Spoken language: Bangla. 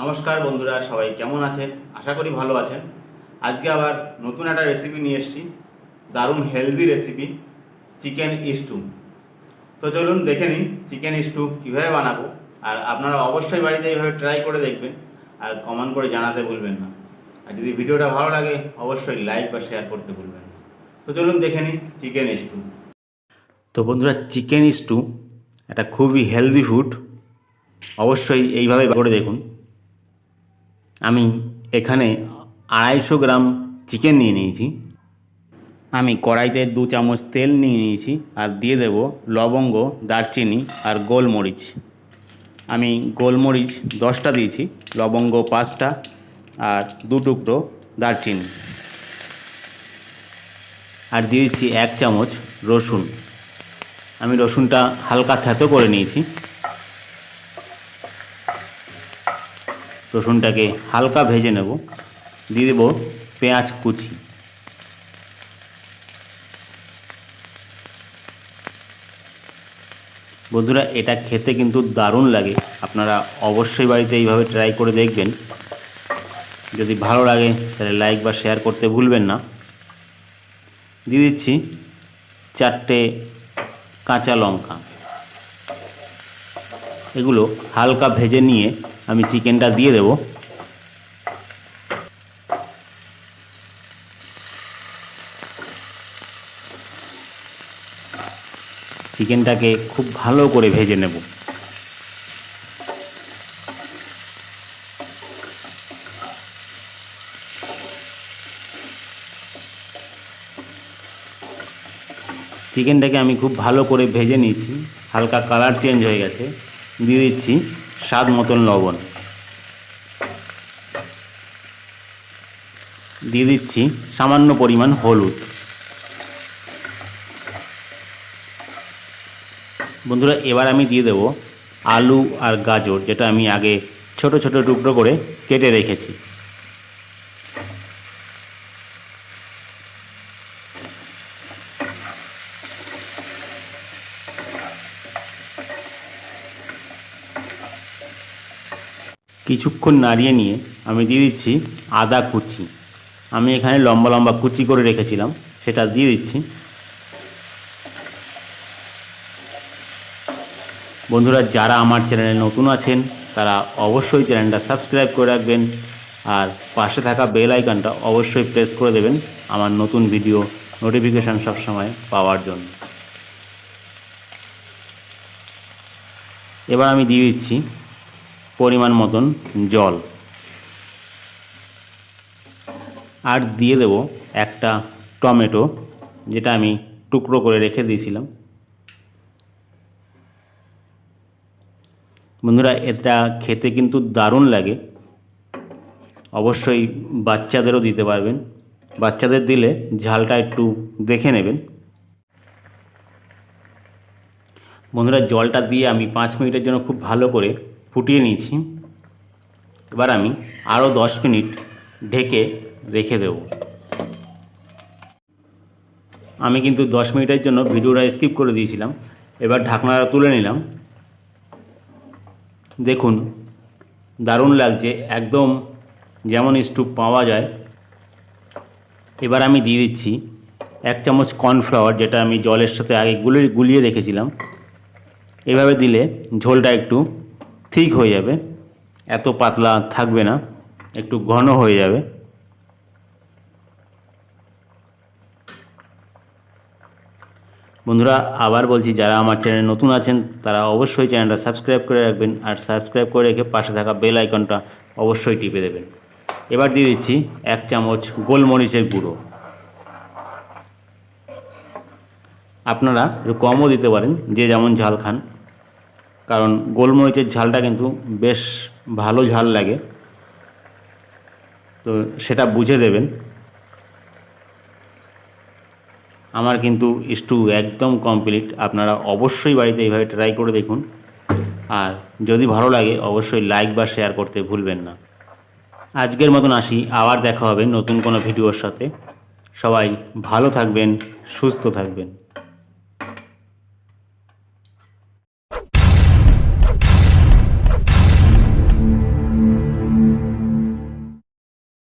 নমস্কার বন্ধুরা, সবাই কেমন আছেন? আশা করি ভালো আছেন। আজকে আবার নতুন একটা রেসিপি নিয়ে এসেছি, দারুণ হেলদি রেসিপি, চিকেন স্টু। তো চলুন দেখে নিই চিকেন স্টু কীভাবে বানাবো। আর আপনারা অবশ্যই বাড়িতে এইভাবে ট্রাই করে দেখবেন আর কমেন্ট করে জানাতে ভুলবেন না। আর যদি ভিডিওটা ভালো লাগে অবশ্যই লাইক বা শেয়ার করতে ভুলবেন না। তো চলুন দেখে নিই চিকেন স্টু। তো বন্ধুরা, চিকেন স্টু একটা খুবই হেলদি ফুড, অবশ্যই এইভাবে করে দেখুন। আমি এখানে 250 গ্রাম চিকেন নিয়ে নিয়েছি। আমি কড়াইতে 2 চামচ তেল নিয়ে নিয়েছি আর দিয়ে দেব লবঙ্গ, দারচিনি আর গোলমরিচ। আমি গোলমরিচ 10টা দিয়েছি, লবঙ্গ 5টা আর 2 টুকরো দারচিনি। আর দিয়ে দিচ্ছি 1 চামচ রসুন। আমি রসুনটা হালকা থেতো করে নিয়েছি। রসুনটাকে হালকা ভেজে নেব। দিয়ে দেব পেঁয়াজ কুচি। বন্ধুরা, এটা খেতে কিন্তু দারুণ লাগে। আপনারা অবশ্যই বাড়িতে এইভাবে ট্রাই করে দেখবেন। যদি ভালো লাগে তাহলে লাইক বা শেয়ার করতে ভুলবেন না। দিয়ে দিচ্ছি 4টে কাঁচা লঙ্কা। এগুলো হালকা ভেজে নিয়ে আমি চিকেনটা দিয়ে দেব। চিকেনটাকে খুব ভালো করে ভেজে নেব। চিকেনটাকে আমি খুব ভালো করে ভেজে নিয়েছি, হালকা কালার চেঞ্জ হয়ে গেছে। দিয়ে দিচ্ছি স্বাদ মতন লবণ। দিয়ে দিচ্ছি সামান্য পরিমাণ হলুদ। বন্ধুরা, এবার আমি দিয়ে দেব আলু আর গাজর, যেটা আমি আগে ছোট ছোট টুকরো করে কেটে রেখেছি। কিছুক্ষণ নাড়িয়ে নিয়ে আমি দিয়ে দিচ্ছি আদা কুচি। আমি এখানে লম্বা লম্বা কুচি করে রেখেছিলাম, সেটা দিয়ে দিচ্ছি। বন্ধুরা, যারা আমার চ্যানেলে নতুন আছেন তারা অবশ্যই চ্যানেলটা সাবস্ক্রাইব করে রাখবেন আর পাশে থাকা বেল আইকনটা অবশ্যই প্রেস করে দেবেন আমার নতুন ভিডিও নোটিফিকেশান সবসময় পাওয়ার জন্য। এবার আমি দিয়ে দিচ্ছি পরিমাণ মতন জল আর দিয়ে দেব একটা টমেটো, যেটা আমি টুকরো করে রেখে দিয়েছিলাম। বন্ধুরা, এটা খেতে কিন্তু দারুণ লাগে। অবশ্যই বাচ্চাদেরও দিতে পারবেন। বাচ্চাদের দিলে ঝালটা একটু দেখে নেবেন। বন্ধুরা, জলটা দিয়ে আমি 5 মিনিটের জন্য খুব ভালো করে ফুটিয়ে নিয়েছি। এবার আমি আরও 10 মিনিট ঢেকে রেখে দেব। আমি কিন্তু 10 মিনিটের জন্য ভিডিওটা স্কিপ করে দিয়েছিলাম। এবার ঢাকনাটা তুলে নিলাম। দেখুন, দারুণ লাগছে, একদম যেমন স্টু পাওয়া যায়। এবার আমি দিয়ে দিচ্ছি 1 চামচ কর্নফ্লাওয়ার, যেটা আমি জলের সাথে আগে গুলিয়ে রেখেছিলাম। এভাবে দিলে ঝোলটা একটু ঠিক হয়ে যাবে, এত পাতলা থাকবে না, একটু ঘন হয়ে যাবে। বন্ধুরা, আবার বলছি, যারা আমার চ্যানেলে নতুন আছেন তারা অবশ্যই চ্যানেলটা সাবস্ক্রাইব করে রাখবেন আর সাবস্ক্রাইব করে রেখে পাশে থাকা বেল আইকনটা অবশ্যই টিপে দেবেন। এবার দিয়ে দিচ্ছি 1 চামচ গোলমরিচের গুঁড়ো। আপনারা একটু কমও দিতে পারেন, যে যেমন ঝাল খান, কারণ গোলমরিচের ঝালটা কিন্তু বেশ ভালো ঝাল লাগে, তো সেটা বুঝে দেবেন। আমার কিন্তু স্টু একদম কমপ্লিট। আপনারা অবশ্যই বাড়িতে এইভাবে ট্রাই করে দেখুন আর যদি ভালো লাগে অবশ্যই লাইক বা শেয়ার করতে ভুলবেন না। আজকের মতন আসি, আবার দেখা হবে নতুন কোনো ভিডিওর সাথে। সবাই ভালো থাকবেন, সুস্থ থাকবেন।